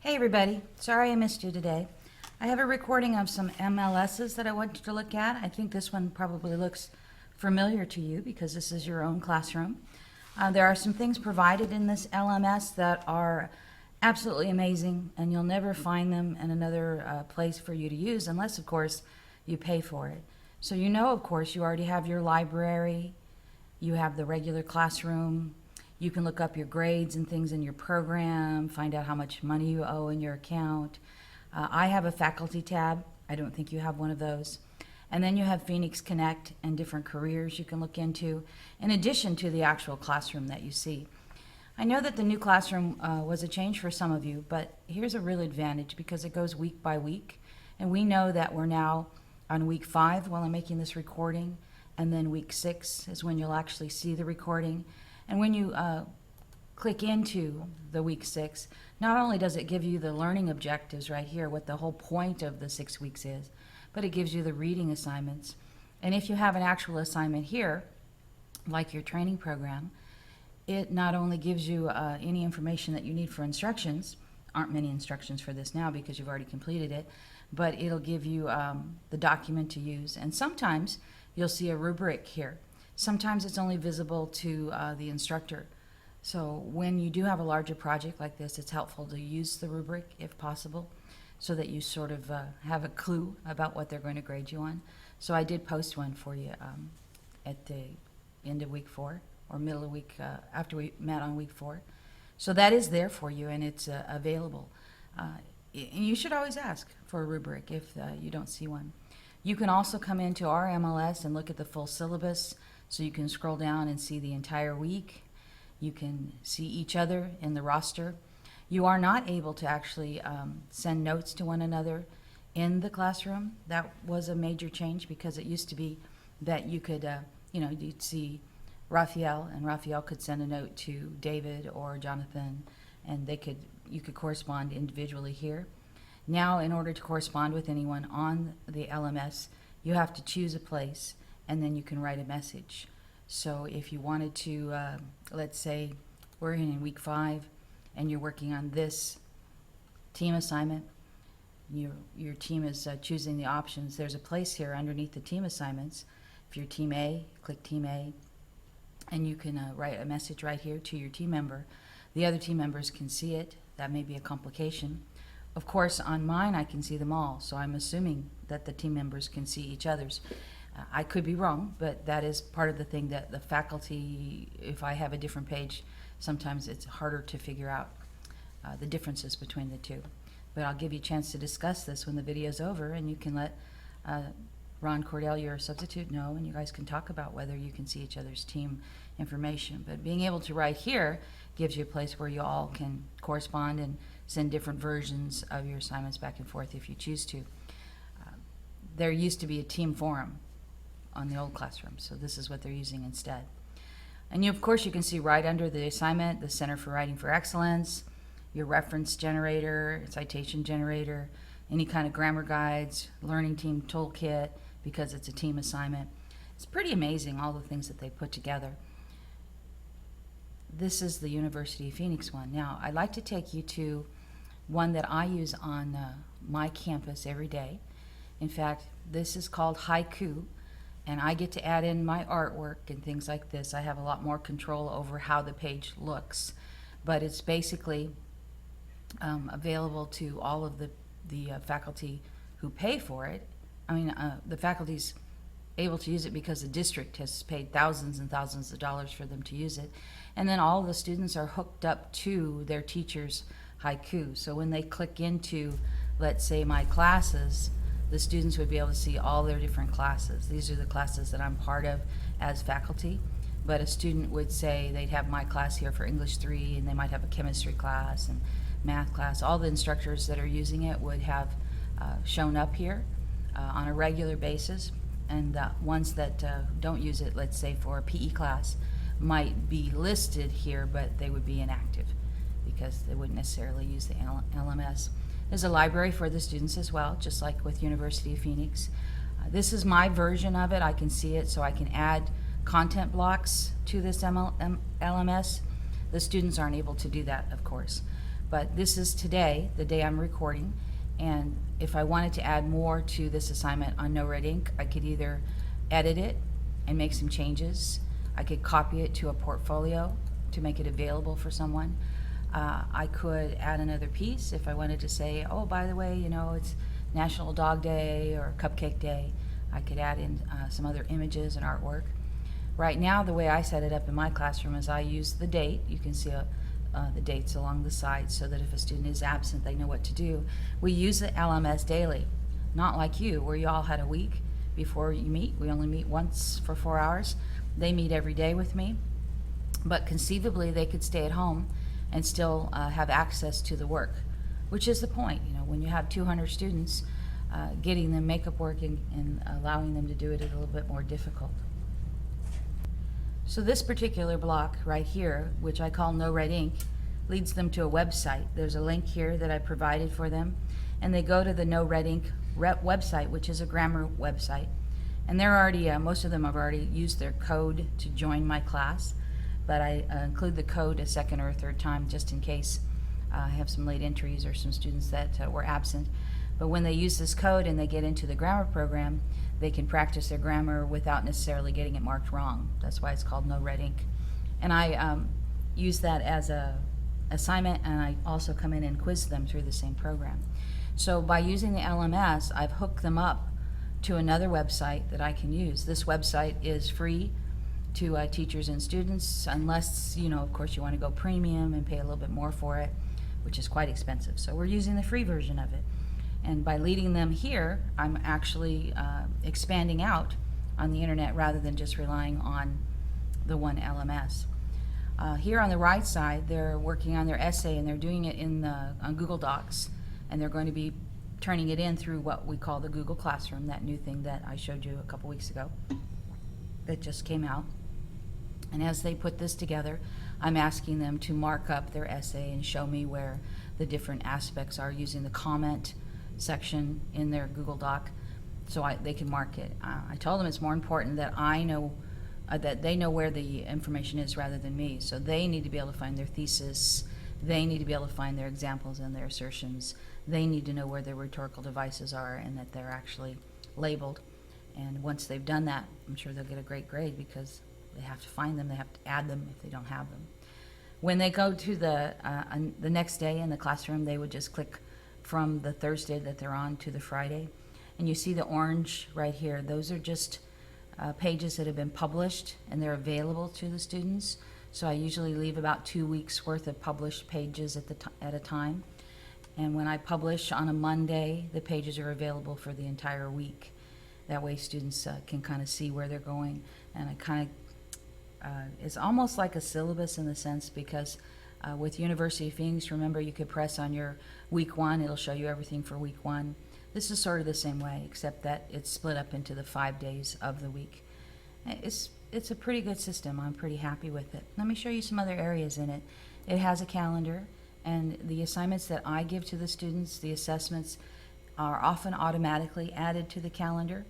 Hey everybody, sorry I missed you today. I have a recording of some MLSs that I wanted to look at. I think this one probably looks familiar to you because this is your own classroom. There are some things provided in this LMS that are absolutely amazing, and you'll never find them in another place for you to use unless, of course, you pay for it. So you know, of course, you already have your library, you have the regular classroom. You can look up your grades and things in your program, find out how much money you owe in your account. I have a faculty tab. I don't think you have one of those. And then you have Phoenix Connect and different careers you can look into, in addition to the actual classroom that you see. I know that the new classroom was a change for some of you, but here's a real advantage because it goes week by week. And we know that we're now on week 5 while I'm making this recording, and then week 6 is when you'll actually see the recording. And when you click into the week 6, not only does it give you the learning objectives right here, what the whole point of the 6 weeks is, but it gives you the reading assignments. And if you have an actual assignment here, like your training program, it not only gives you any information that you need for instructions, aren't many instructions for this now because you've already completed it, but it'll give you the document to use. And sometimes you'll see a rubric here. Sometimes it's only visible to the instructor. So when you do have a larger project like this, it's helpful to use the rubric if possible so that you sort of have a clue about what they're going to grade you on. So I did post one for you at the end of week 4 or middle of week after we met on week 4. So that is there for you and it's available. And you should always ask for a rubric if you don't see one. You can also come into our MLS and look at the full syllabus. So you can scroll down and see the entire week. You can see each other in the roster. You are not able to actually send notes to one another in the classroom. That was a major change because it used to be that you could, you'd see Raphael, and Raphael could send a note to David or Jonathan, and you could correspond individually here. Now, in order to correspond with anyone on the LMS, you have to choose a place and then you can write a message. So if you wanted to, let's say we're in week 5 and you're working on this team assignment, your team is choosing the options. There's a place here underneath the team assignments. If you're team A, click team A, and you can write a message right here to your team member. The other team members can see it. That may be a complication. Of course, on mine, I can see them all, so I'm assuming that the team members can see each other's. I could be wrong, but that is part of the thing that the faculty, if I have a different page, sometimes it's harder to figure out the differences between the two. But I'll give you a chance to discuss this when the video's over, and you can let Ron Cordell, your substitute, know, and you guys can talk about whether you can see each other's team information. But being able to write here gives you a place where you all can correspond and send different versions of your assignments back and forth if you choose to. There used to be a team forum on the old classroom, so this is what they're using instead. And of course you can see right under the assignment the Center for Writing for Excellence, your reference generator, citation generator, any kind of grammar guides, learning team toolkit, because it's a team assignment. It's pretty amazing all the things that they put together. This is the University of Phoenix one. Now I'd like to take you to one that I use on my campus every day. In fact, this is called Haiku. And I get to add in my artwork and things like this. I have a lot more control over how the page looks. But it's basically available to all of the faculty who pay for it. I mean, the faculty's able to use it because the district has paid thousands and thousands of dollars for them to use it. And then all the students are hooked up to their teacher's Haiku. So when they click into, let's say, my classes, the students would be able to see all their different classes. These are the classes that I'm part of as faculty, but a student would say they'd have my class here for English 3, and they might have a chemistry class and math class. All the instructors that are using it would have shown up here on a regular basis, and the ones that don't use it, let's say for a PE class, might be listed here, but they would be inactive because they wouldn't necessarily use the LMS. There's a library for the students as well, just like with University of Phoenix. This is my version of it. I can see it, so I can add content blocks to this LMS. The students aren't able to do that, of course. But this is today, the day I'm recording, and if I wanted to add more to this assignment on No Red Ink, I could either edit it and make some changes. I could copy it to a portfolio to make it available for someone. I could add another piece if I wanted to say, oh, by the way, it's National Dog Day or Cupcake Day. I could add in some other images and artwork. Right now, the way I set it up in my classroom is I use the date. You can see the dates along the side so that if a student is absent, they know what to do. We use the LMS daily, not like you, where you all had a week before you meet. We only meet once for 4 hours. They meet every day with me, but conceivably they could stay at home and still have access to the work, which is the point. When you have 200 students, getting them makeup work and allowing them to do it is a little bit more difficult. So this particular block right here, which I call No Red Ink, leads them to a website. There's a link here that I provided for them, and they go to the No Red Ink website, which is a grammar website. And they're already, most of them have already used their code to join my class, but I include the code a second or a third time just in case I have some late entries or some students that were absent. But when they use this code and they get into the grammar program, they can practice their grammar without necessarily getting it marked wrong. That's why it's called No Red Ink. And I use that as a assignment, and I also come in and quiz them through the same program. So by using the LMS, I've hooked them up to another website that I can use. This website is free to teachers and students, unless, of course, you want to go premium and pay a little bit more for it, which is quite expensive. So we're using the free version of it. And by leading them here, I'm actually expanding out on the internet rather than just relying on the one LMS. Here on the right side, they're working on their essay, and they're doing it on Google Docs, and they're going to be turning it in through what we call the Google Classroom, that new thing that I showed you a couple weeks ago that just came out. And as they put this together, I'm asking them to mark up their essay and show me where the different aspects are using the comment section in their Google Doc so they can mark it. I told them it's more important that I know that they know where the information is rather than me. So they need to be able to find their thesis. They need to be able to find their examples and their assertions. They need to know where their rhetorical devices are and that they're actually labeled. And once they've done that, I'm sure they'll get a great grade because they have to find them. They have to add them if they don't have them. When they go to the next day in the classroom, they would just click from the Thursday that they're on to the Friday. And you see the orange right here. Those are just pages that have been published, and they're available to the students. So I usually leave about 2 weeks worth of published pages at a time. And when I publish on a Monday, the pages are available for the entire week. That way students can kind of see where they're going. And it's almost like a syllabus in the sense because with University of Phoenix, remember, you could press on your week 1, it'll show you everything for week 1. This is sort of the same way, except that it's split up into the 5 days of the week. It's a pretty good system. I'm pretty happy with it. Let me show you some other areas in it. It has a calendar, and the assignments that I give to the students, the assessments, are often automatically added to the calendar.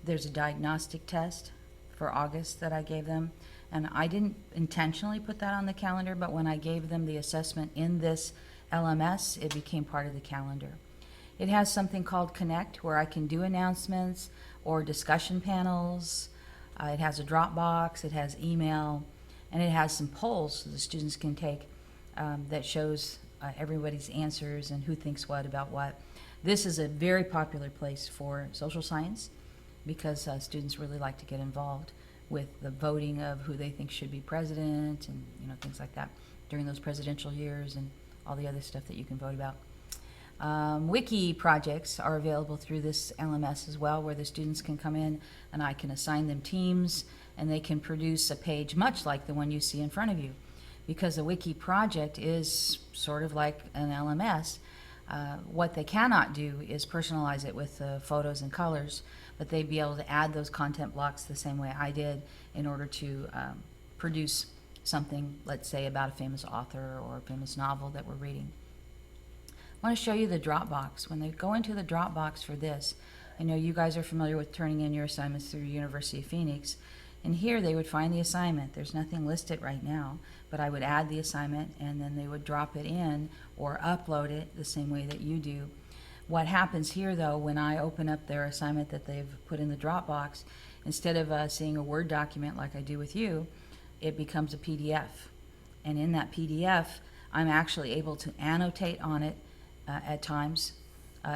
There's a diagnostic test for August that I gave them, and I didn't intentionally put that on the calendar, but when I gave them the assessment in this LMS, it became part of the calendar. It has something called Connect, where I can do announcements or discussion panels. It has a Dropbox, it has email, and it has some polls so the students can take that shows everybody's answers and who thinks what about what. This is a very popular place for social science because students really like to get involved with the voting of who they think should be president and things like that during those presidential years and all the other stuff that you can vote about. Wiki projects are available through this LMS as well, where the students can come in and I can assign them teams and they can produce a page much like the one you see in front of you. Because a wiki project is sort of like an LMS, what they cannot do is personalize it with photos and colors, but they'd be able to add those content blocks the same way I did in order to produce something, let's say, about a famous author or a famous novel that we're reading. I want to show you the Dropbox. When they go into the Dropbox for this, I know you guys are familiar with turning in your assignments through University of Phoenix. And here they would find the assignment. There's nothing listed right now, but I would add the assignment and then they would drop it in or upload it the same way that you do. What happens here though, when I open up their assignment that they've put in the Dropbox, instead of seeing a Word document like I do with you, it becomes a PDF. And in that PDF, I'm actually able to annotate on it at times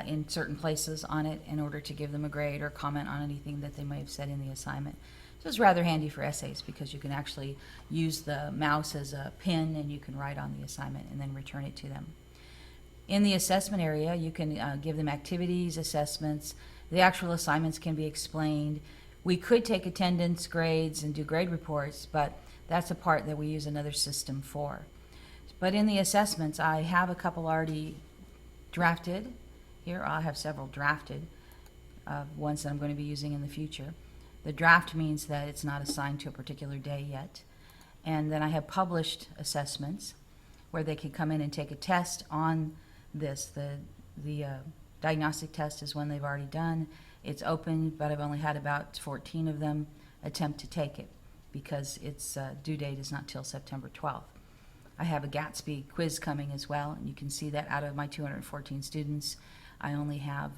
in certain places on it in order to give them a grade or comment on anything that they may have said in the assignment. So it's rather handy for essays because you can actually use the mouse as a pen and you can write on the assignment and then return it to them. In the assessment area, you can give them activities, assessments. The actual assignments can be explained. We could take attendance, grades, and do grade reports, but that's a part that we use another system for. But in the assessments, I have a couple already drafted. Here, I'll have several drafted, ones that I'm going to be using in the future. The draft means that it's not assigned to a particular day yet. And then I have published assessments where they can come in and take a test on this. The diagnostic test is one they've already done. It's open, but I've only had about 14 of them attempt to take it because its due date is not till September 12th. I have a Gatsby quiz coming as well, and you can see that out of my 214 students, I only have,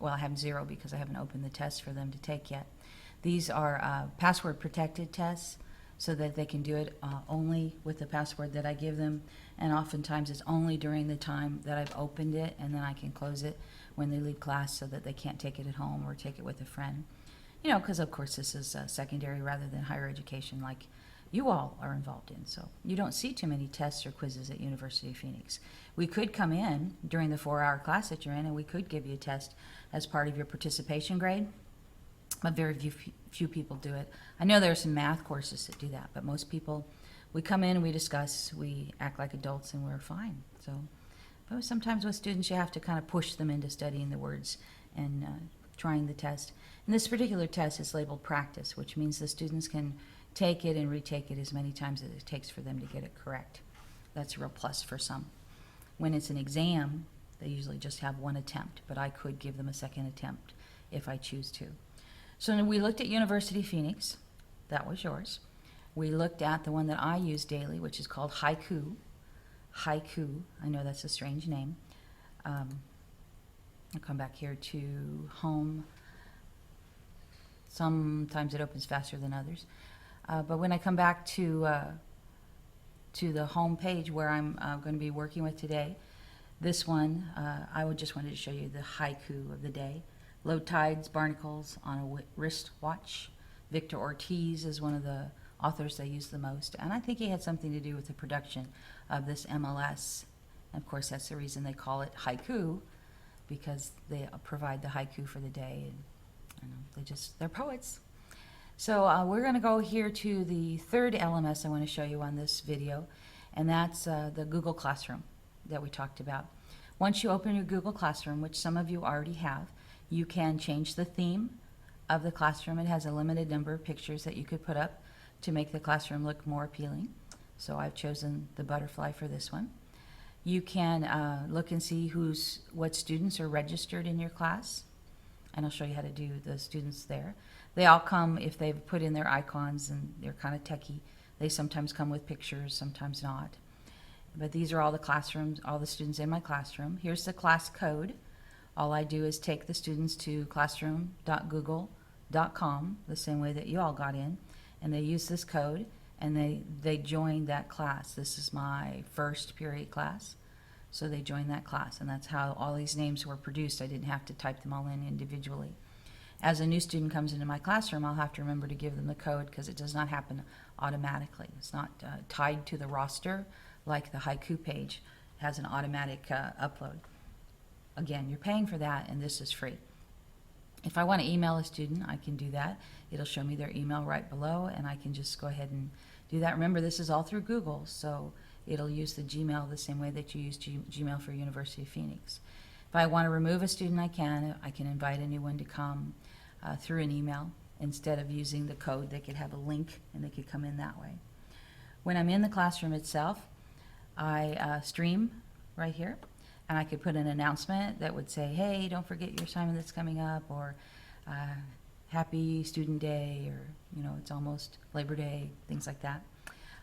well, I have 0 because I haven't opened the test for them to take yet. These are password protected tests so that they can do it only with the password that I give them, and oftentimes it's only during the time that I've opened it, and then I can close it when they leave class so that they can't take it at home or take it with a friend. You know, because of course this is secondary rather than higher education like you all are involved in. So you don't see too many tests or quizzes at University of Phoenix. We could come in during the 4-hour class that you're in and we could give you a test as part of your participation grade, but very few people do it. I know there are some math courses that do that, but most people, we come in, we discuss, we act like adults, and we're fine. So, but sometimes with students you have to kind of push them into studying the words and trying the test. And this particular test is labeled practice, which means the students can take it and retake it as many times as it takes for them to get it correct. That's a real plus for some. When it's an exam, they usually just have one attempt, but I could give them a second attempt if I choose to. So we looked at University of Phoenix. That was yours. We looked at the one that I use daily, which is called Haiku. Haiku. I know that's a strange name. I'll come back here to home. Sometimes it opens faster than others. But when I come back to the home page where I'm going to be working with today, this one, I just wanted to show you the haiku of the day. Low tides, barnacles on a wristwatch. Victor Ortiz is one of the authors they use the most, and I think he had something to do with the production of this MLS. And of course, that's the reason they call it haiku, because they provide the haiku for the day, and they're poets. So we're going to go here to the third LMS I want to show you on this video, and that's the Google Classroom that we talked about. Once you open your Google Classroom, which some of you already have, you can change the theme of the classroom. It has a limited number of pictures that you could put up to make the classroom look more appealing. So I've chosen the butterfly for this one. You can look and see what students are registered in your class, and I'll show you how to do the students there. They all come, if they've put in their icons and they're kind of techie, they sometimes come with pictures, sometimes not. But these are all the classrooms, all the students in my classroom. Here's the class code. All I do is take the students to classroom.google.com, the same way that you all got in, and they use this code, and they join that class. This is my first period class, so they join that class, and that's how all these names were produced. I didn't have to type them all in individually. As a new student comes into my classroom, I'll have to remember to give them the code because it does not happen automatically. It's not tied to the roster like the haiku page. It has an automatic upload. Again, you're paying for that, and this is free. If I want to email a student, I can do that. It'll show me their email right below, and I can just go ahead and do that. Remember, this is all through Google, so it'll use the Gmail the same way that you use Gmail for University of Phoenix. If I want to remove a student, I can invite a new one to come through an email. Instead of using the code, they could have a link, and they could come in that way. When I'm in the classroom itself, I stream right here. And I could put an announcement that would say, hey, don't forget your assignment that's coming up, or Happy Student Day, or, it's almost Labor Day, things like that.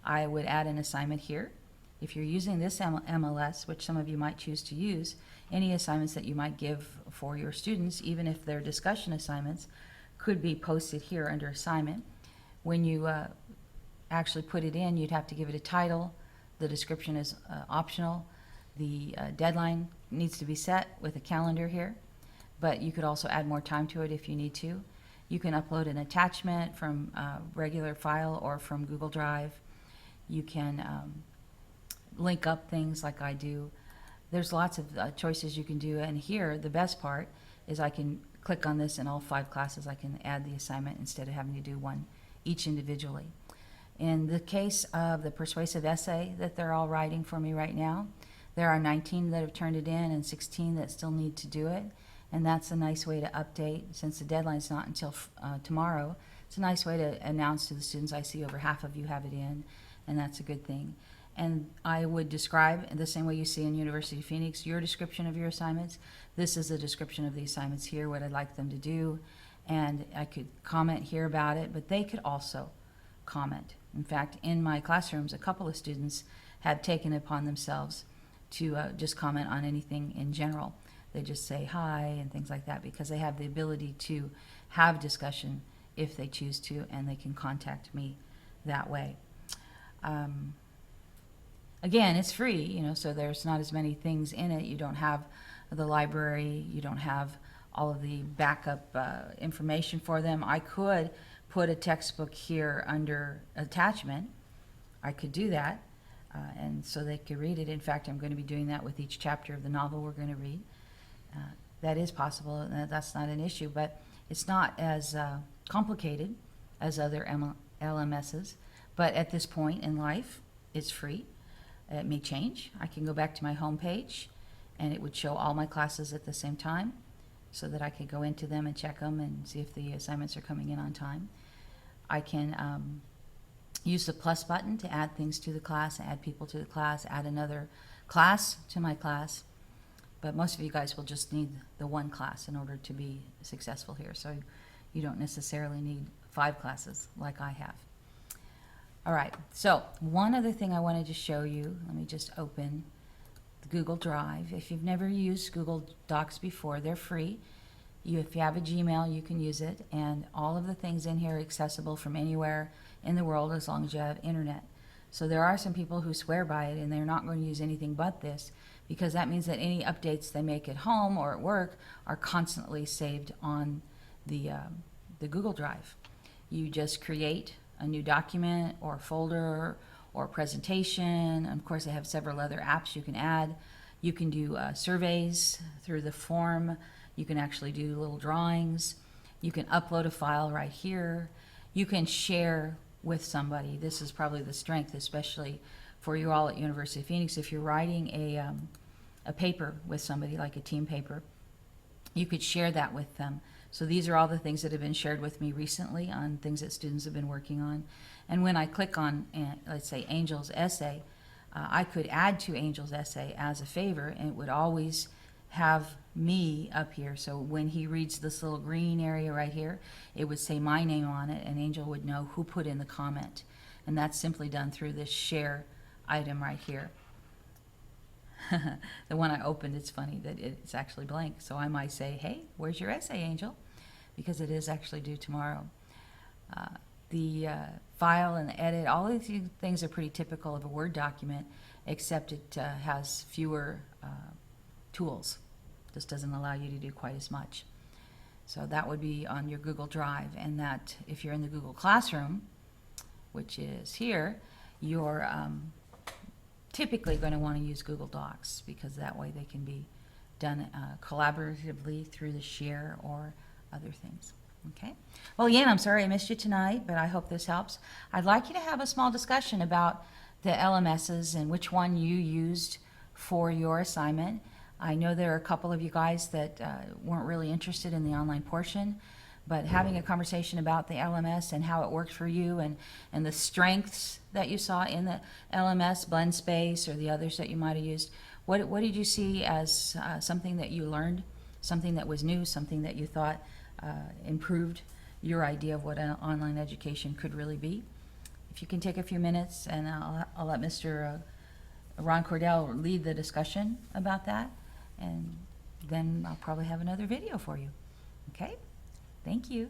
I would add an assignment here. If you're using this MLS, which some of you might choose to use, any assignments that you might give for your students, even if they're discussion assignments, could be posted here under assignment. When you actually put it in, you'd have to give it a title. The description is optional. The deadline needs to be set with a calendar here, but you could also add more time to it if you need to. You can upload an attachment from a regular file or from Google Drive. You can link up things like I do. There's lots of choices you can do, and here the best part is I can click on this in all 5 classes. I can add the assignment instead of having to do one each individually. In the case of the persuasive essay that they're all writing for me right now, there are 19 that have turned it in and 16 that still need to do it, and that's a nice way to update. Since the deadline's not until tomorrow, it's a nice way to announce to the students, I see over half of you have it in, and that's a good thing. And I would describe, in the same way you see in University of Phoenix, your description of your assignments. This is a description of the assignments here, what I'd like them to do, and I could comment here about it, but they could also comment. In fact, in my classrooms, a couple of students have taken it upon themselves to just comment on anything in general. They just say hi and things like that because they have the ability to have discussion if they choose to, and they can contact me that way. Again, it's free, so there's not as many things in it. You don't have the library, you don't have all of the backup information for them. I could put a textbook here under attachment. I could do that, and so they could read it. In fact, I'm going to be doing that with each chapter of the novel we're going to read. That is possible, and that's not an issue, but it's not as complicated as other LMSs. But at this point in life, it's free. It may change. I can go back to my home page, and it would show all my classes at the same time so that I could go into them and check them and see if the assignments are coming in on time. I can use the plus button to add things to the class, add people to the class, add another class to my class. But most of you guys will just need the one class in order to be successful here. So you don't necessarily need 5 classes like I have. All right, so one other thing I wanted to show you, let me just open the Google Drive. If you've never used Google Docs before, they're free. If you have a Gmail, you can use it, and all of the things in here are accessible from anywhere in the world as long as you have internet. So there are some people who swear by it, and they're not going to use anything but this, because that means that any updates they make at home or at work are constantly saved on the Google Drive. You just create a new document or folder or presentation. And of course, they have several other apps you can add. You can do surveys through the form. You can actually do little drawings. You can upload a file right here. You can share with somebody. This is probably the strength, especially for you all at University of Phoenix. If you're writing a paper with somebody, like a team paper, you could share that with them. So these are all the things that have been shared with me recently on things that students have been working on. And when I click on, let's say, Angel's essay, I could add to Angel's essay as a favor, and it would always have me up here. So when he reads this little green area right here, it would say my name on it, and Angel would know who put in the comment. And that's simply done through this share item right here. The one I opened, it's funny that it's actually blank. So I might say, hey, where's your essay, Angel? Because it is actually due tomorrow. The file and the edit, all of these things are pretty typical of a Word document, except it has fewer tools. This doesn't allow you to do quite as much. So that would be on your Google Drive, and that if you're in the Google Classroom, which is here, you're typically going to want to use Google Docs, because that way they can be done collaboratively through the share or other things. Okay. Well, again, I'm sorry I missed you tonight, but I hope this helps. I'd like you to have a small discussion about the LMSs and which one you used for your assignment. I know there are a couple of you guys that weren't really interested in the online portion, but having a conversation about the LMS and how it worked for you, and the strengths that you saw in the LMS, Blend Space, or the others that you might have used. What did you see as something that you learned, something that was new, something that you thought improved your idea of what an online education could really be. If you can take a few minutes, and I'll let Mr. Ron Cordell lead the discussion about that, and then I'll probably have another video for you. Okay? Thank you.